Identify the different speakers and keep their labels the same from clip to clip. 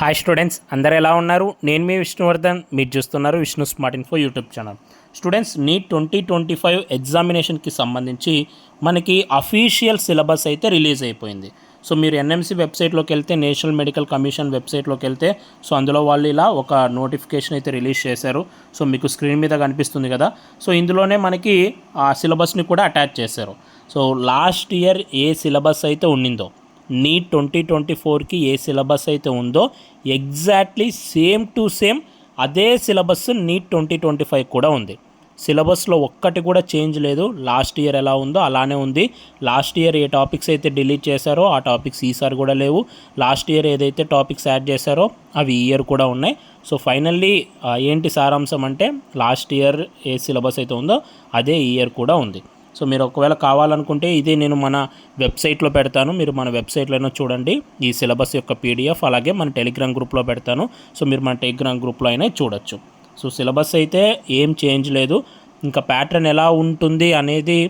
Speaker 1: Hi students, అందరు ఎలా ఉన్నారు? నేను మీ విష్ణువర్ధన్. మీరు చూస్తున్నారు Vishnu smart info YouTube channel. Students, NEET 2025 ఎగ్జామినేషన్కి సంబంధించి మనకి అఫీషియల్ సిలబస్ అయితే రిలీజ్ అయిపోయింది. సో మీరు ఎన్ఎంసీ వెబ్సైట్లోకి వెళ్తే, నేషనల్ మెడికల్ కమిషన్ వెబ్సైట్లోకి వెళ్తే, సో అందులో వాళ్ళు ఇలా ఒక నోటిఫికేషన్ అయితే రిలీజ్ చేశారు. సో మీకు స్క్రీన్ మీద కనిపిస్తుంది కదా. సో ఇందులోనే మనకి ఆ సిలబస్ని కూడా అటాచ్ చేశారు. సో లాస్ట్ ఇయర్ ఏ సిలబస్ అయితే ఉండిందో, నీట్ 2024కి ఏ సిలబస్ అయితే ఉందో ఎగ్జాక్ట్లీ సేమ్ టు సేమ్ అదే సిలబస్ నీట్ 2025 కూడా ఉంది. సిలబస్లో ఒక్కటి కూడా చేంజ్ లేదు. లాస్ట్ ఇయర్ ఎలా ఉందో అలానే ఉంది. లాస్ట్ ఇయర్ ఏ టాపిక్స్ అయితే డిలీట్ చేశారో ఆ టాపిక్స్ ఈసారి కూడా లేవు. లాస్ట్ ఇయర్ ఏదైతే టాపిక్స్ యాడ్ చేశారో అవి ఈ ఇయర్ కూడా ఉన్నాయి. సో ఫైనల్లీ ఏంటి సారాంశం అంటే, లాస్ట్ ఇయర్ ఏ సిలబస్ అయితే ఉందో అదే ఈ ఇయర్ కూడా ఉంది. సో మీరు ఒకవేళ కావాలనుకుంటే ఇది నేను మన వెబ్సైట్లో పెడతాను, మీరు మన వెబ్సైట్లోనే చూడండి ఈ సిలబస్ యొక్క పీడిఎఫ్. అలాగే మన టెలిగ్రామ్ గ్రూప్లో పెడతాను, సో మీరు మన టెలిగ్రామ్ గ్రూప్లో అయినా చూడొచ్చు. సో సిలబస్ అయితే ఏం చేంజ్ లేదు. ఇంకా ప్యాటర్న్ ఎలా ఉంటుంది అనేది,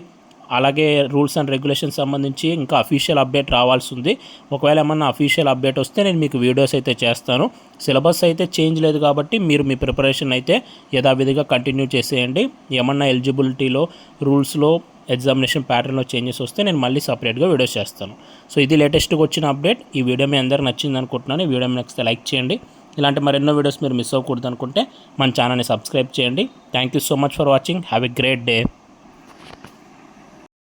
Speaker 1: అలాగే రూల్స్ అండ్ రెగ్యులేషన్స్ సంబంధించి ఇంకా అఫీషియల్ అప్డేట్ రావాల్సి ఉంది. ఒకవేళ ఏమన్నా అఫీషియల్ అప్డేట్ వస్తే నేను మీకు వీడియోస్ అయితే చేస్తాను. సిలబస్ అయితే చేంజ్ లేదు కాబట్టి మీరు మీ ప్రిపరేషన్ అయితే యథావిధిగా కంటిన్యూ చేసేయండి. ఏమన్నా ఎలిజిబిలిటీలో, రూల్స్లో, ఎగ్జామినేషన్ ప్యాటర్న్లో చేంజెస్ వస్తే నేను మళ్ళీ సపరేట్గా వీడియోస్ చేస్తాను. సో ఇది లేటెస్ట్గా వచ్చిన అప్డేట్. ఈ వీడియో మీ అందరికి నచ్చింది అనుకుంటున్నాను. ఈ వీడియో నచ్చితే లైక్ చేయండి. ఇలాంటి మరెన్నో వీడియోస్ మీరు మిస్ అవ్వకూడదు అనుకుంటే మన ఛానల్ని సబ్స్క్రైబ్ చేయండి. Thank you so much for watching. Have a great day.